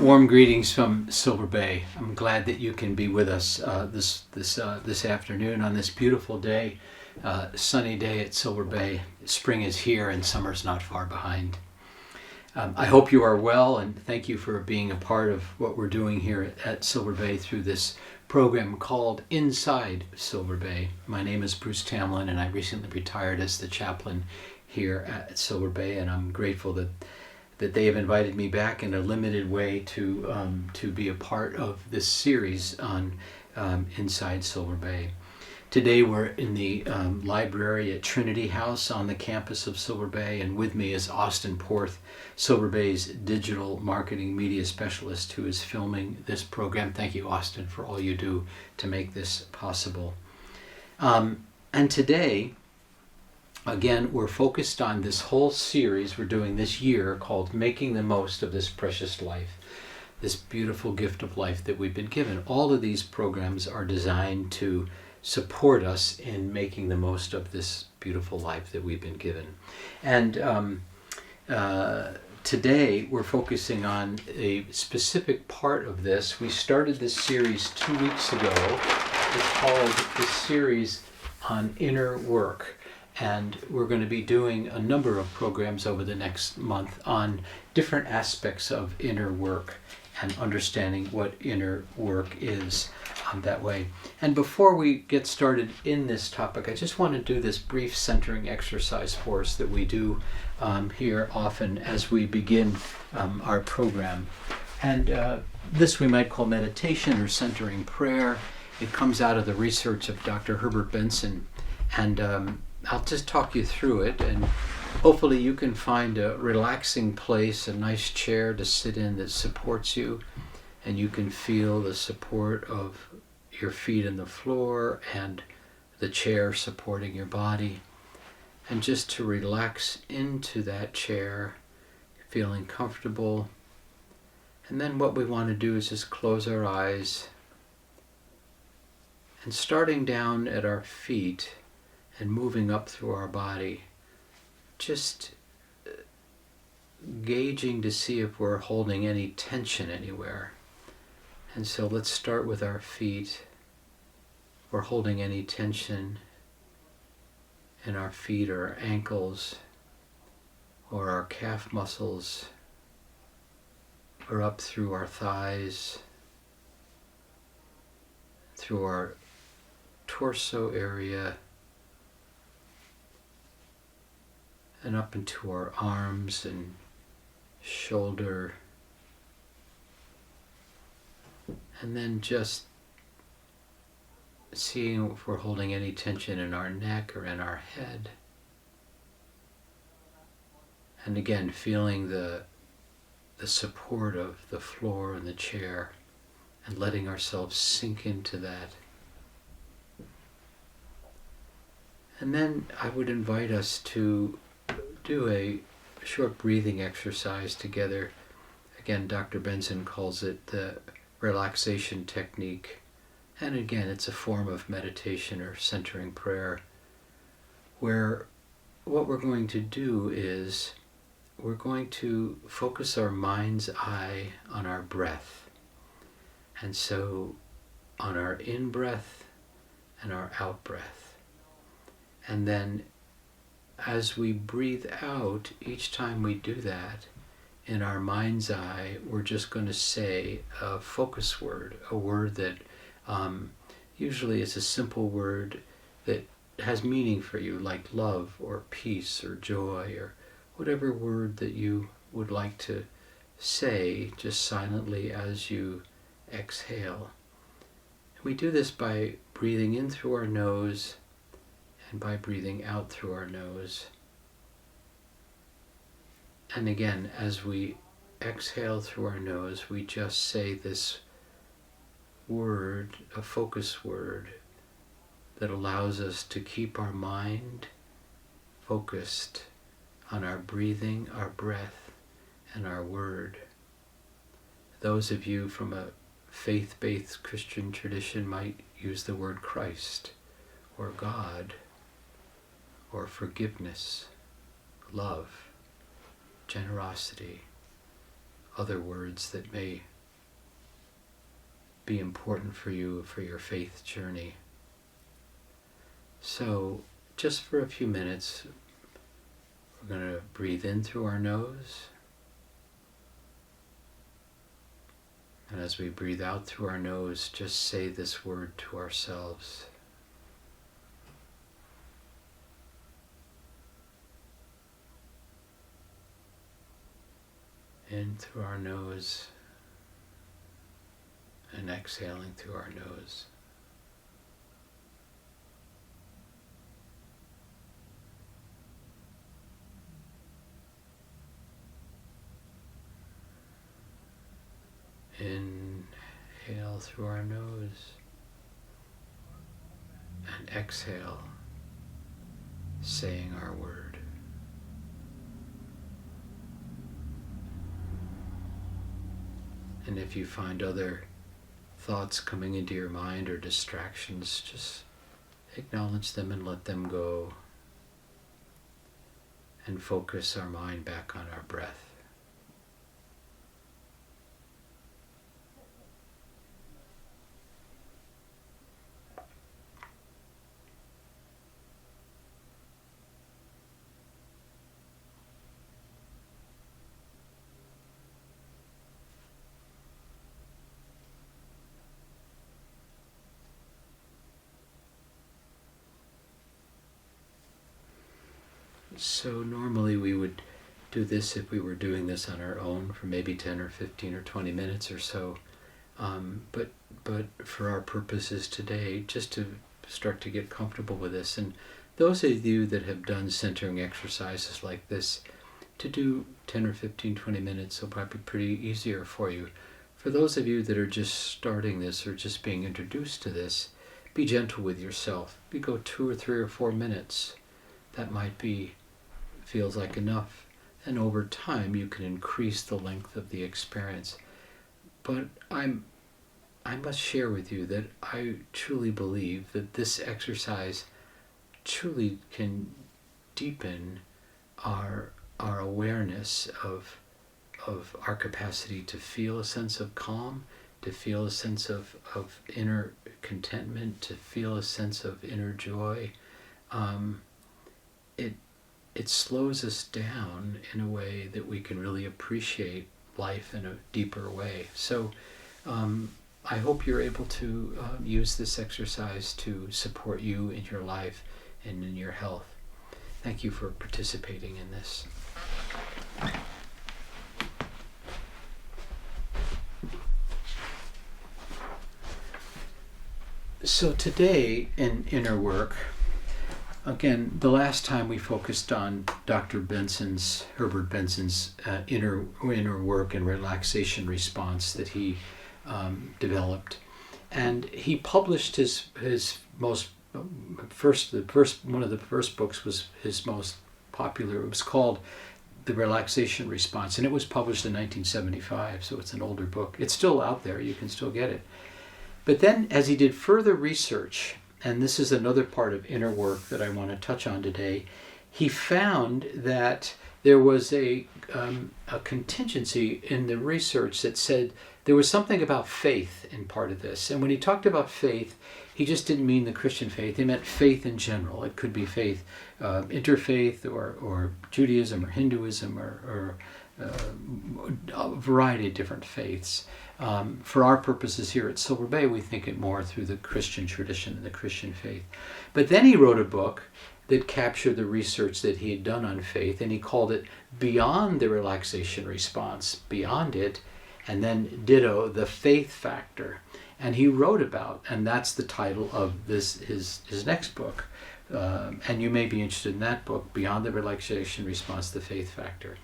Warm greetings from Silver Bay. I'm glad that you can be with us this afternoon on this beautiful day, sunny day at Silver Bay. Spring is here and summer's not far behind. I hope you are well, and thank you for being a part of what we're doing here at Silver Bay through this program called Inside Silver Bay. My name is Bruce Tamlyn, and I recently retired as the chaplain here at Silver Bay, and I'm grateful that they have invited me back in a limited way to be a part of this series on Inside Silver Bay. Today we're in the library at Trinity House on the campus of Silver Bay, and with me is Austin Porth, Silver Bay's digital marketing media specialist, who is filming this program. Thank you, Austin, for all you do to make this possible. And today, again, we're focused on this whole series we're doing this year called Making the Most of This Precious Life, this beautiful gift of life that we've been given. All of these programs are designed to support us in making the most of this beautiful life that we've been given. And today we're focusing on a specific part of this. We started this series 2 weeks ago. It's called the series on inner work. And we're going to be doing a number of programs over the next month on different aspects of inner work and understanding what inner work is that way. And before we get started in this topic, I just want to do this brief centering exercise for us that we do here often as we begin our program. And this we might call meditation or centering prayer. It comes out of the research of Dr. Herbert Benson. And I'll just talk you through it, and hopefully you can find a relaxing place, a nice chair to sit in that supports you, and you can feel the support of your feet in the floor and the chair supporting your body, and just to relax into that chair, feeling comfortable. And then what we want to do is just close our eyes, and starting down at our feet and moving up through our body, just gauging to see if we're holding any tension anywhere. And so let's start with our feet. If we're holding any tension in our feet or our ankles or our calf muscles, or up through our thighs, through our torso area, and up into our arms and shoulder, and then just seeing if we're holding any tension in our neck or in our head. And again, feeling the support of the floor and the chair, and letting ourselves sink into that. And then I would invite us to do a short breathing exercise together. Again, Dr. Benson calls it the relaxation technique. And again, it's a form of meditation or centering prayer, where what we're going to do is we're going to focus our mind's eye on our breath. And so on our in-breath and our out-breath. And then as we breathe out, each time we do that, in our mind's eye, we're just going to say a focus word, a word that usually is a simple word that has meaning for you, like love or peace or joy or whatever word that you would like to say just silently as you exhale. We do this by breathing in through our nose and by breathing out through our nose. And again, as we exhale through our nose, we just say this word, a focus word, that allows us to keep our mind focused on our breathing, our breath, and our word. Those of you from a faith-based Christian tradition might use the word Christ, or God, or forgiveness, love, generosity, other words that may be important for you for your faith journey. So just for a few minutes, we're going to breathe in through our nose. And as we breathe out through our nose, just say this word to ourselves. In through our nose and exhaling through our nose. Inhale through our nose and exhale, saying our word. And if you find other thoughts coming into your mind or distractions, just acknowledge them and let them go, and focus our mind back on our breath. So normally we would do this if we were doing this on our own for maybe 10 or 15 or 20 minutes or so. But for our purposes today, just to start to get comfortable with this. And those of you that have done centering exercises like this, to do 10 or 15, 20 minutes will probably be pretty easier for you. For those of you that are just starting this or just being introduced to this, be gentle with yourself. You go 2 or 3 or 4 minutes. That might feels like enough, and over time you can increase the length of the experience. But I must share with you that I truly believe that this exercise truly can deepen our awareness of our capacity to feel a sense of calm, to feel a sense of inner contentment, to feel a sense of inner joy. It slows us down in a way that we can really appreciate life in a deeper way. So I hope you're able to use this exercise to support you in your life and in your health. Thank you for participating in this. So today in inner work, again, the last time we focused on Herbert Benson's inner work and relaxation response that he developed, and he published his most one of the first books was his most popular. It was called The Relaxation Response, and it was published in 1975, so it's an older book. It's still out there; you can still get it. But then, as he did further research, and this is another part of inner work that I want to touch on today, he found that there was a contingency in the research that said there was something about faith in part of this. And when he talked about faith, he just didn't mean the Christian faith. He meant faith in general. It could be faith, interfaith, or Judaism, or Hinduism, or a variety of different faiths. For our purposes here at Silver Bay, we think it more through the Christian tradition and the Christian faith. But then he wrote a book that captured the research that he had done on faith, and he called it Beyond the Relaxation Response, Beyond It, and then ditto, The Faith Factor. And he wrote about, and that's the title of this his next book. And you may be interested in that book, Beyond the Relaxation Response, The Faith Factor.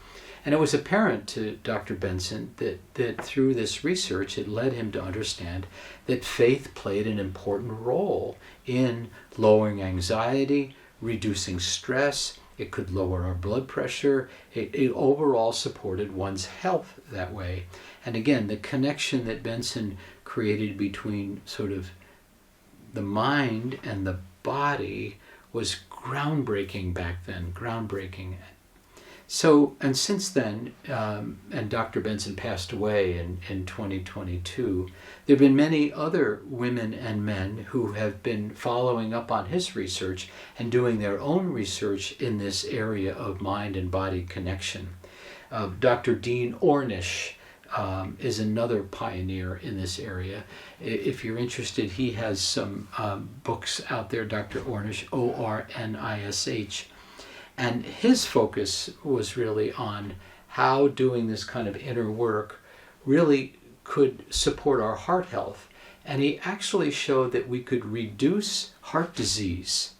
And it was apparent to Dr. Benson that through this research, it led him to understand that faith played an important role in lowering anxiety, reducing stress. It could lower our blood pressure. It overall supported one's health that way. And again, the connection that Benson created between sort of the mind and the body was groundbreaking back then, groundbreaking. So, and since then, and Dr. Benson passed away in 2022, there have been many other women and men who have been following up on his research and doing their own research in this area of mind and body connection. Dr. Dean Ornish is another pioneer in this area. If you're interested, he has some books out there, Dr. Ornish, Ornish. And his focus was really on how doing this kind of inner work really could support our heart health. And he actually showed that we could reduce heart disease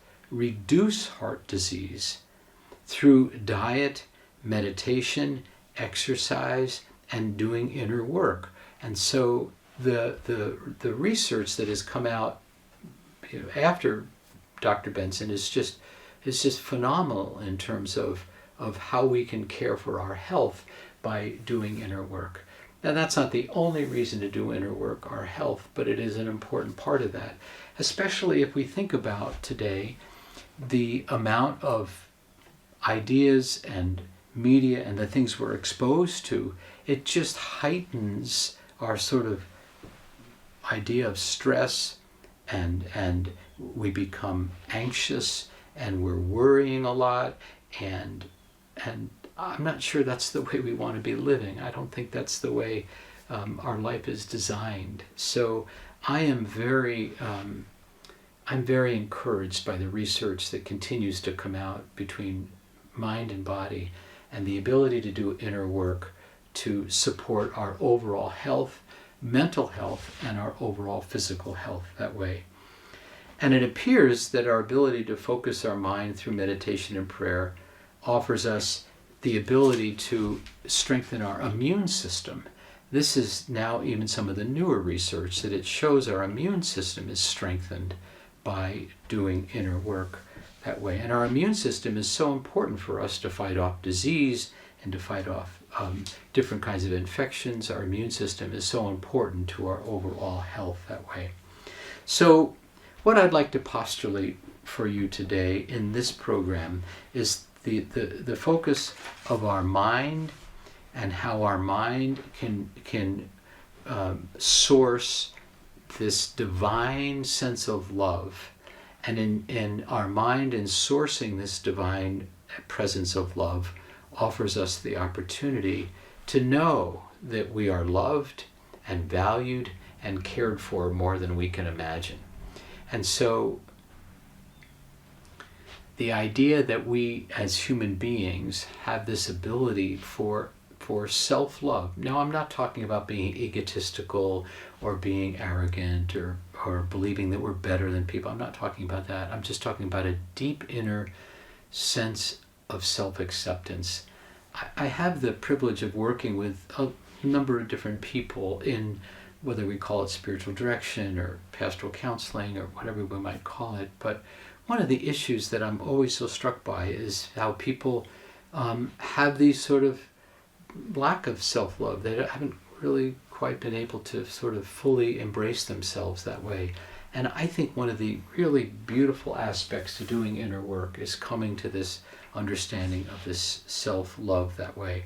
through diet, meditation, exercise, and doing inner work. And so the research that has come out after Dr. Benson is just phenomenal in terms of how we can care for our health by doing inner work. Now, that's not the only reason to do inner work, our health, but it is an important part of that, especially if we think about today the amount of ideas and media and the things we're exposed to. It just heightens our sort of idea of stress, and we become anxious, and we're worrying a lot, and I'm not sure that's the way we want to be living. I don't think that's the way our life is designed. So I'm very encouraged by the research that continues to come out between mind and body, and the ability to do inner work to support our overall health, mental health, and our overall physical health that way. And it appears that our ability to focus our mind through meditation and prayer offers us the ability to strengthen our immune system. This is now even some of the newer research that it shows our immune system is strengthened by doing inner work that way. And our immune system is so important for us to fight off disease and to fight off different kinds of infections. Our immune system is so important to our overall health that way. So what I'd like to postulate for you today in this program is the focus of our mind and how our mind can source this divine sense of love. And in our mind, in sourcing this divine presence of love, offers us the opportunity to know that we are loved and valued and cared for more than we can imagine. And so the idea that we as human beings have this ability for self-love. Now, I'm not talking about being egotistical or being arrogant or believing that we're better than people. I'm not talking about that. I'm just talking about a deep inner sense of self-acceptance. I have the privilege of working with a number of different people in, whether we call it spiritual direction or pastoral counseling or whatever we might call it. But one of the issues that I'm always so struck by is how people have these sort of lack of self-love. They haven't really quite been able to sort of fully embrace themselves that way. And I think one of the really beautiful aspects to doing inner work is coming to this understanding of this self-love that way.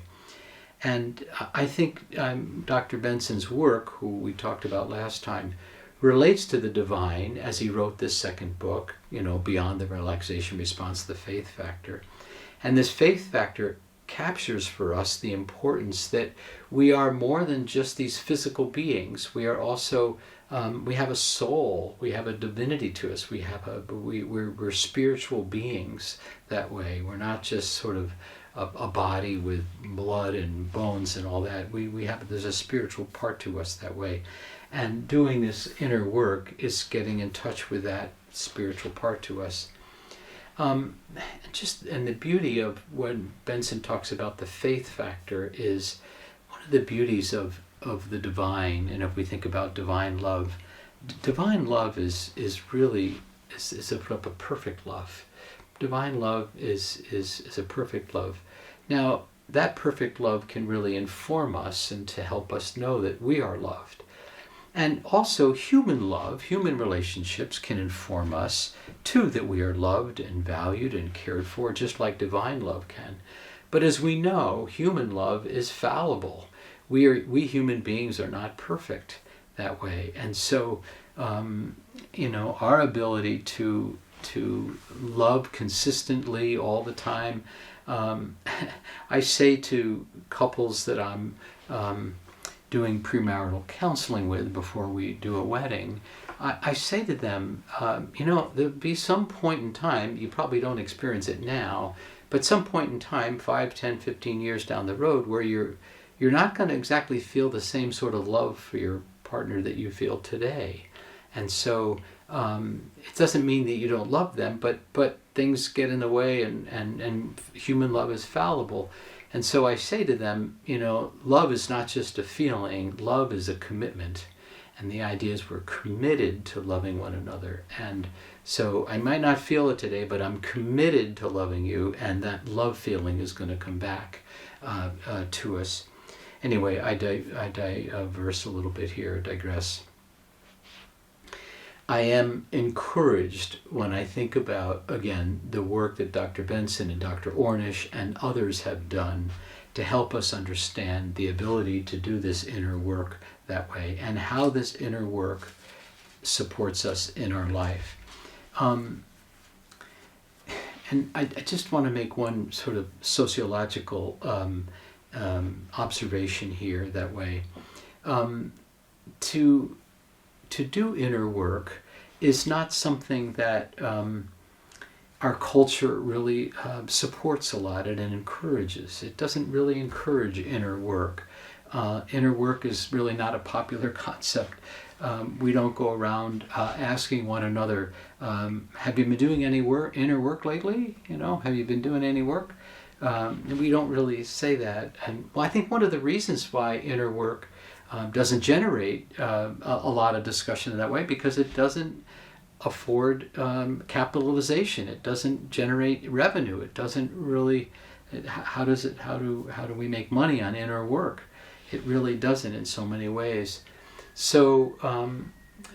And I think Dr. Benson's work, who we talked about last time, relates to the divine as he wrote this second book, Beyond the Relaxation Response, the Faith Factor. And this faith factor captures for us the importance that we are more than just these physical beings. We are also, we have a soul, we have a divinity to us, we're spiritual beings that way. We're not just sort of a body with blood and bones and all that. There's a spiritual part to us that way. And doing this inner work is getting in touch with that spiritual part to us. And the beauty of when Benson talks about the faith factor is one of the beauties of the divine. And if we think about divine love is really a perfect love. Divine love is a perfect love. Now, that perfect love can really inform us and to help us know that we are loved. And also human love, human relationships can inform us too that we are loved and valued and cared for, just like divine love can. But as we know, human love is fallible. We human beings are not perfect that way. And so, our ability to love consistently all the time. I say to couples that I'm doing premarital counseling with before we do a wedding, I say to them, there'll be some point in time, you probably don't experience it now, but some point in time, 5, 10, 15 years down the road, where you're not going to exactly feel the same sort of love for your partner that you feel today. And so it doesn't mean that you don't love them, but things get in the way, and human love is fallible. And so I say to them, love is not just a feeling, love is a commitment. And the idea is we're committed to loving one another. And so I might not feel it today, but I'm committed to loving you, and that love feeling is going to come back to us. Anyway, I diverse a little bit here, digress. I am encouraged when I think about, again, the work that Dr. Benson and Dr. Ornish and others have done to help us understand the ability to do this inner work that way, and how this inner work supports us in our life. And I just want to make one sort of sociological observation here that way. To do inner work is not something that our culture really supports a lot and encourages. It doesn't really encourage inner work. Inner work is really not a popular concept. We don't go around asking one another, have you been doing any inner work lately? Have you been doing any work? We don't really say that. And I think one of the reasons why inner work doesn't generate a lot of discussion in that way, because it doesn't afford capitalization. It doesn't generate revenue. It doesn't really. How do we make money on inner work? It really doesn't in so many ways. So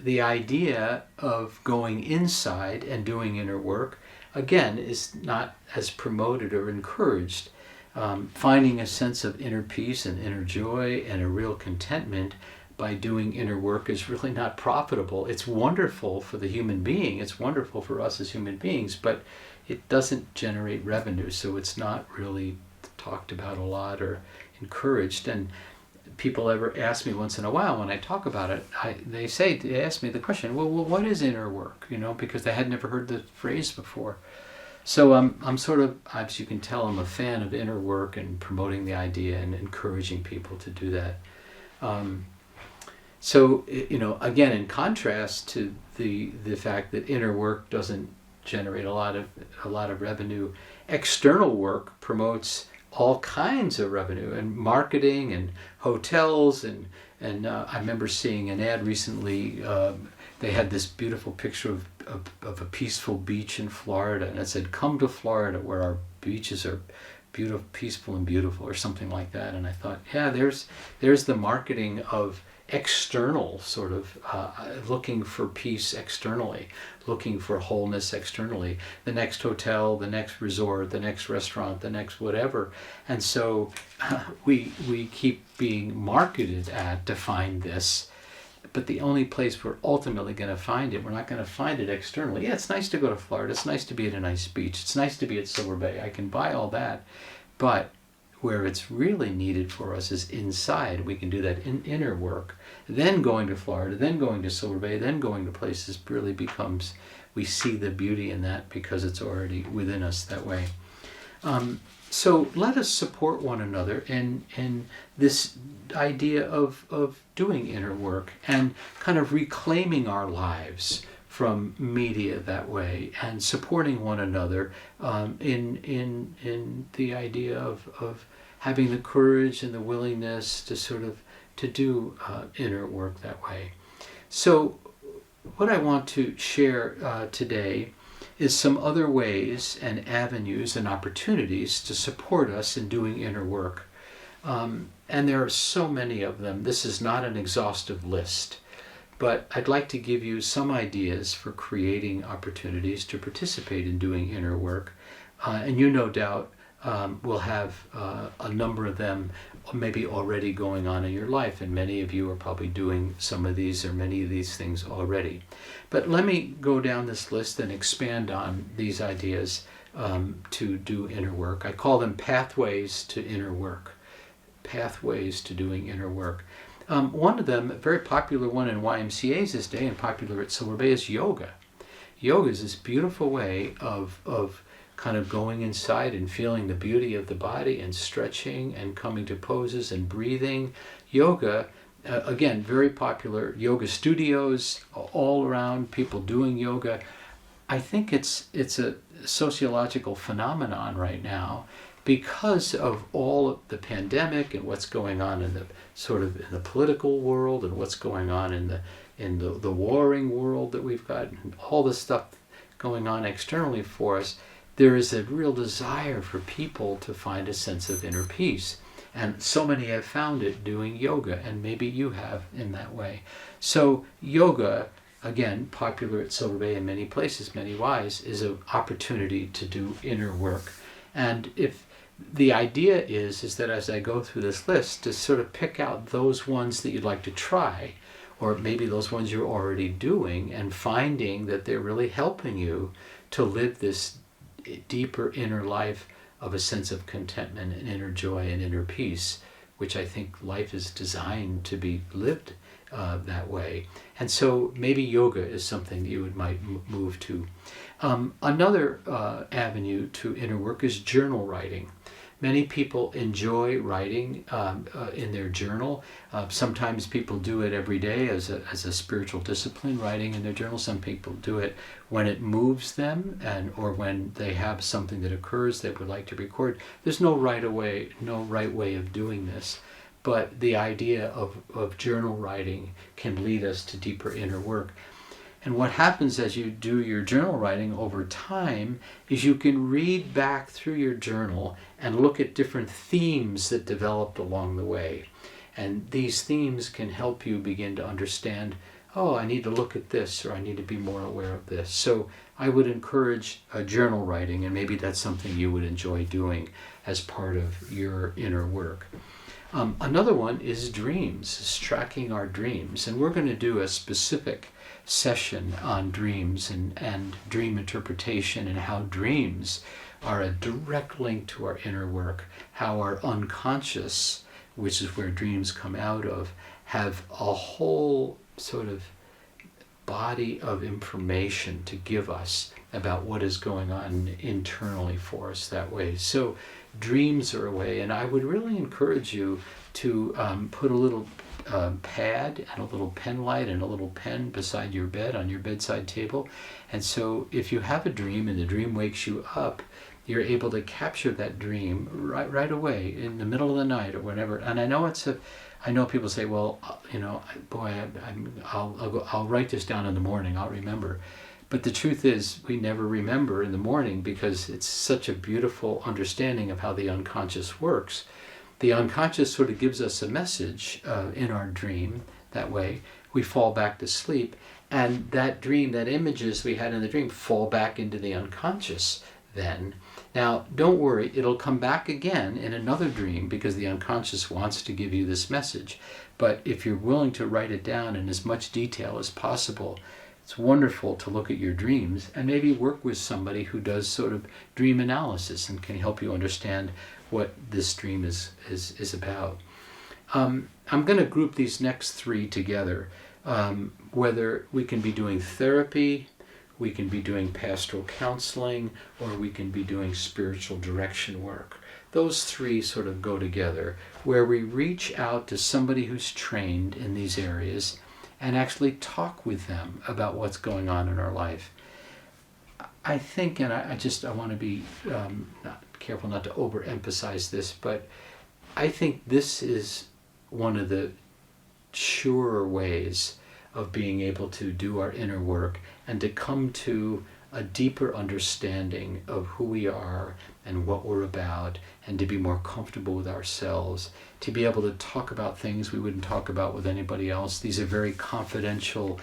the idea of going inside and doing inner work, again, is not as promoted or encouraged. Finding a sense of inner peace and inner joy and a real contentment by doing inner work is really not profitable. It's wonderful for the human being. It's wonderful for us as human beings, but it doesn't generate revenue, so it's not really talked about a lot or encouraged. And people ever ask me once in a while when I talk about it, they ask me the question, well, what is inner work? Because they had never heard the phrase before. So I'm sort of, as you can tell, I'm a fan of inner work and promoting the idea and encouraging people to do that. So again, in contrast to the fact that inner work doesn't generate a lot of revenue, external work promotes all kinds of revenue, and marketing and hotels and I remember seeing an ad recently. They had this beautiful picture of a peaceful beach in Florida, and it said, "Come to Florida, where our beaches are beautiful, peaceful and beautiful," or something like that. And I thought, yeah, there's the marketing of external sort of looking for peace externally, looking for wholeness externally. The next hotel, the next resort, the next restaurant, the next whatever. And so we keep being marketed at to find this. But the only place we're ultimately going to find it, we're not going to find it externally. Yeah, it's nice to go to Florida. It's nice to be at a nice beach. It's nice to be at Silver Bay. I can buy all that. But where it's really needed for us is inside. We can do that in inner work. Then going to Florida, then going to Silver Bay, then going to places really becomes, we see the beauty in that because it's already within us that way. So let us support one another in this idea of doing inner work and kind of reclaiming our lives from media that way, and supporting one another in the idea of having the courage and the willingness to sort of to do inner work that way. So what I want to share today is some other ways and avenues and opportunities to support us in doing inner work. And there are so many of them. This is not an exhaustive list, but I'd like to give you some ideas for creating opportunities to participate in doing inner work. And you no doubt will have a number of them maybe already going on in your life, and many of you are probably doing some of these or many of these things already. But let me go down this list and expand on these ideas to do inner work. I call them pathways to inner work. Pathways to doing inner work. One of them, a very popular one in YMCA's this day and popular at Silver Bay, is yoga. Yoga is this beautiful way of kind of going inside and feeling the beauty of the body and stretching and coming to poses and breathing. Yoga, again, very popular. Yoga studios all around, people doing yoga. I think it's a sociological phenomenon right now because of all of the pandemic and what's going on in the sort of in the political world and what's going on in the warring world that we've got, and all the stuff going on externally for us. There is a real desire for people to find a sense of inner peace. And so many have found it doing yoga, and maybe you have in that way. So yoga, again, popular at Silver Bay in many places, many ways, is an opportunity to do inner work. And if the idea is that as I go through this list, to sort of pick out those ones that you'd like to try, or maybe those ones you're already doing, and finding that they're really helping you to live this deeper inner life of a sense of contentment and inner joy and inner peace, which I think life is designed to be lived that way. And so maybe yoga is something that you might move to. Another avenue to inner work is journal writing. Many people enjoy writing in their journal. Sometimes people do it every day as a spiritual discipline, writing in their journal. Some people do it when it moves them, or when they have something that occurs they would like to record. There's no right way of doing this, but the idea of journal writing can lead us to deeper inner work. And what happens as you do your journal writing over time is you can read back through your journal and look at different themes that developed along the way. And these themes can help you begin to understand, oh, I need to look at this, or I need to be more aware of this. So I would encourage journal writing, and maybe that's something you would enjoy doing as part of your inner work. Another one is dreams, is tracking our dreams. And we're going to do a specific session on dreams and dream interpretation, and how dreams are a direct link to our inner work, how our unconscious, which is where dreams come out of, have a whole sort of body of information to give us about what is going on internally for us that way. So dreams are a way, and I would really encourage you to put a little pad and a little pen light and a little pen beside your bed on your bedside table. And so if you have a dream and the dream wakes you up, you're able to capture that dream right away in the middle of the night or whatever. And I know people say, well, I'll write this down in the morning, I'll remember. But the truth is, we never remember in the morning, because it's such a beautiful understanding of how the unconscious works. The unconscious sort of gives us a message in our dream. That way, we fall back to sleep, and that dream, that images we had in the dream, fall back into the unconscious then. Now, don't worry, it'll come back again in another dream, because the unconscious wants to give you this message. But if you're willing to write it down in as much detail as possible, it's wonderful to look at your dreams and maybe work with somebody who does sort of dream analysis and can help you understand what this dream is about. I'm going to group these next three together, whether we can be doing therapy, we can be doing pastoral counseling, or we can be doing spiritual direction work. Those three sort of go together, where we reach out to somebody who's trained in these areas and actually talk with them about what's going on in our life. I think, and I want to be careful not to overemphasize this, but I think this is one of the surer ways of being able to do our inner work and to come to a deeper understanding of who we are and what we're about, and to be more comfortable with ourselves, to be able to talk about things we wouldn't talk about with anybody else. These are very confidential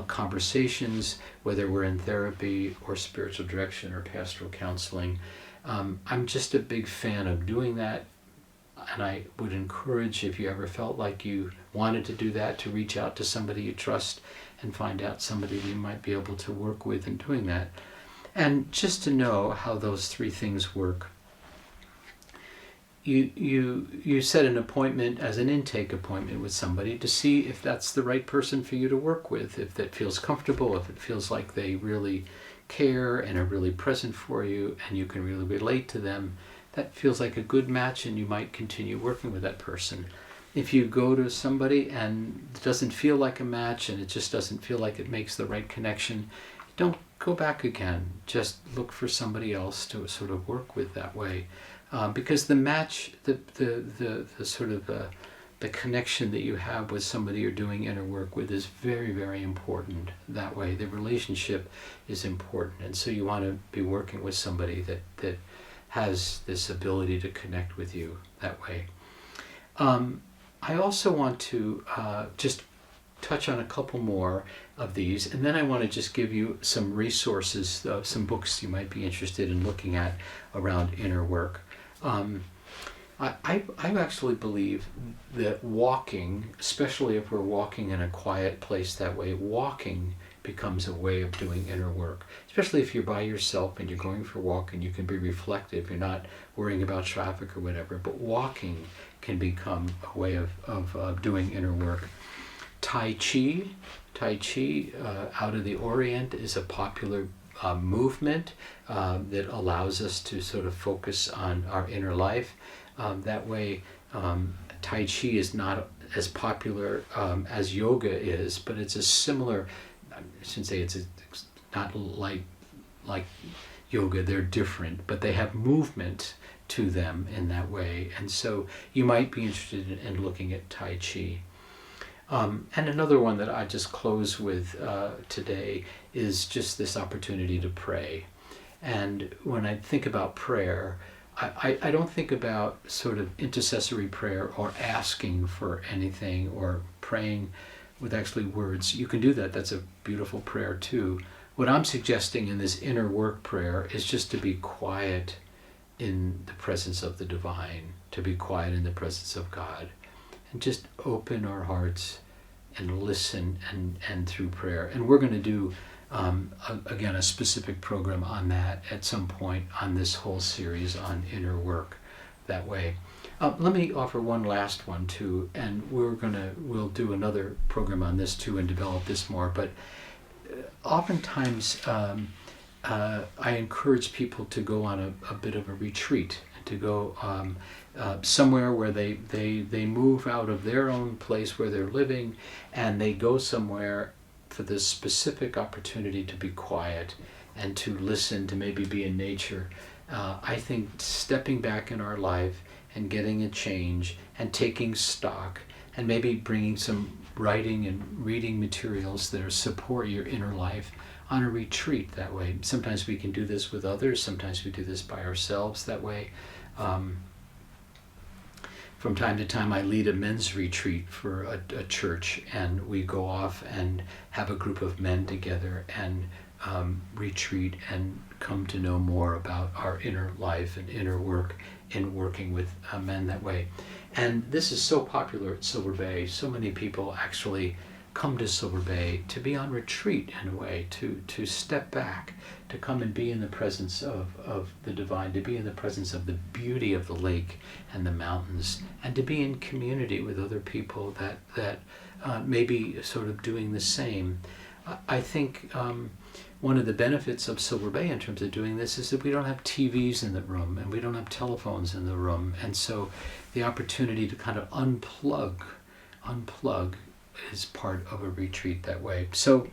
conversations, whether we're in therapy or spiritual direction or pastoral counseling. I'm just a big fan of doing that, and I would encourage, if you ever felt like you wanted to do that, to reach out to somebody you trust and find out somebody you might be able to work with in doing that. And just to know how those three things work. You set an appointment as an intake appointment with somebody to see if that's the right person for you to work with, if that feels comfortable, if it feels like they really care and are really present for you and you can really relate to them. That feels like a good match, and you might continue working with that person. If you go to somebody and it doesn't feel like a match and it just doesn't feel like it makes the right connection, don't go back again. Just look for somebody else to sort of work with that way. Because the match, the sort of the connection that you have with somebody you're doing inner work with is very, very important that way. The relationship is important, and so you want to be working with somebody that has this ability to connect with you that way. I also want to just touch on a couple more of these, and then I want to just give you some resources, some books you might be interested in looking at around inner work. I actually believe that walking, especially if we're walking in a quiet place that way, walking becomes a way of doing inner work. Especially if you're by yourself and you're going for a walk and you can be reflective, you're not worrying about traffic or whatever, but walking can become a way of doing inner work. Tai Chi out of the Orient is a popular movement that allows us to sort of focus on our inner life. That way, Tai Chi is not as popular as yoga is, but it's a similar, I shouldn't say it's not like yoga, they're different, but they have movement to them in that way. And so you might be interested in looking at Tai Chi. And another one that I just close with today is just this opportunity to pray. And when I think about prayer, I don't think about sort of intercessory prayer or asking for anything or praying with actually words. You can do that. That's a beautiful prayer too. What I'm suggesting in this inner work prayer is just to be quiet in the presence of the divine, to be quiet in the presence of God, and just open our hearts and listen and through prayer. And we're going to do, again, a specific program on that at some point on this whole series on inner work that way. Let me offer one last one too, and we'll do another program on this too and develop this more. But oftentimes I encourage people to go on a bit of a retreat, to go somewhere where they move out of their own place where they're living, and they go somewhere for this specific opportunity to be quiet and to listen, to maybe be in nature. I think stepping back in our life and getting a change and taking stock and maybe bringing some writing and reading materials that support your inner life on a retreat that way. Sometimes we can do this with others, sometimes we do this by ourselves that way. From time to time I lead a men's retreat for a church, and we go off and have a group of men together and retreat and come to know more about our inner life and inner work in working with men that way. And this is so popular at Silver Bay. So many people actually come to Silver Bay to be on retreat in a way, to step back, to come and be in the presence of the divine, to be in the presence of the beauty of the lake and the mountains, and to be in community with other people that may be sort of doing the same. I think one of the benefits of Silver Bay in terms of doing this is that we don't have TVs in the room and we don't have telephones in the room, and so the opportunity to kind of unplug is part of a retreat that way. So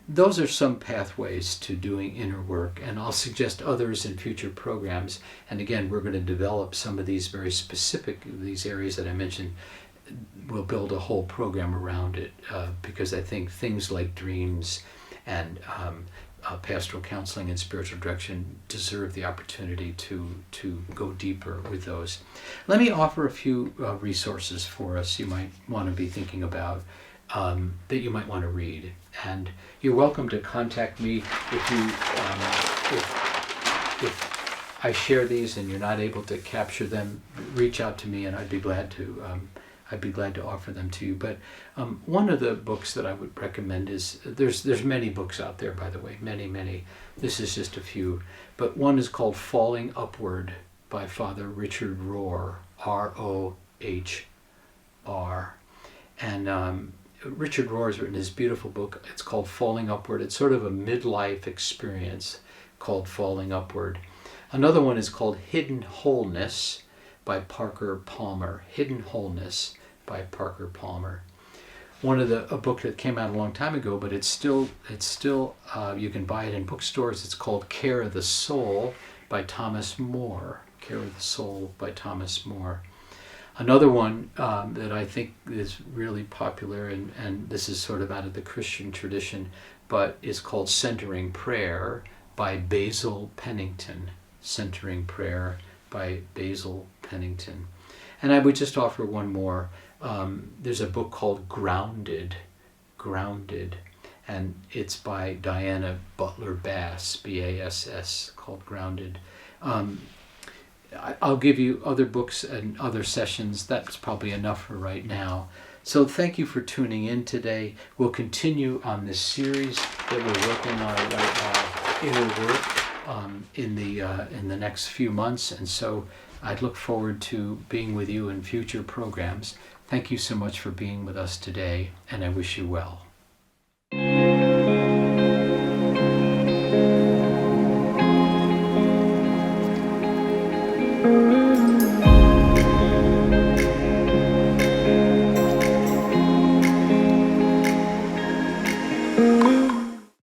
those are some pathways to doing inner work, and I'll suggest others in future programs. And again, we're going to develop some of these very specific, these areas that I mentioned. We'll build a whole program around it because I think things like dreams and pastoral counseling and spiritual direction deserve the opportunity to go deeper with those. Let me offer a few resources for us you might want to be thinking about, that you might want to read. And you're welcome to contact me if I share these and you're not able to capture them, reach out to me and I'd be glad to offer them to you. But one of the books that I would recommend is, there's many books out there, by the way, many. This is just a few. But one is called Falling Upward by Father Richard Rohr, R-O-H-R. And Richard Rohr has written his beautiful book. It's called Falling Upward. It's sort of a midlife experience called Falling Upward. Another one is called Hidden Wholeness by Parker Palmer. Hidden Wholeness by Parker Palmer. A book that came out a long time ago, but it's still you can buy it in bookstores. It's called Care of the Soul by Thomas More. Care of the Soul by Thomas More. Another one that I think is really popular, and this is sort of out of the Christian tradition, but is called Centering Prayer by Basil Pennington. Centering Prayer by Basil Pennington. And I would just offer one more. There's a book called Grounded, and it's by Diana Butler Bass, B-A-S-S, called Grounded. I'll give you other books and other sessions. That's probably enough for right now. So thank you for tuning in today. We'll continue on this series that we're working on right now, Inner Work, in the next few months. And so I'd look forward to being with you in future programs. Thank you so much for being with us today, and I wish you well.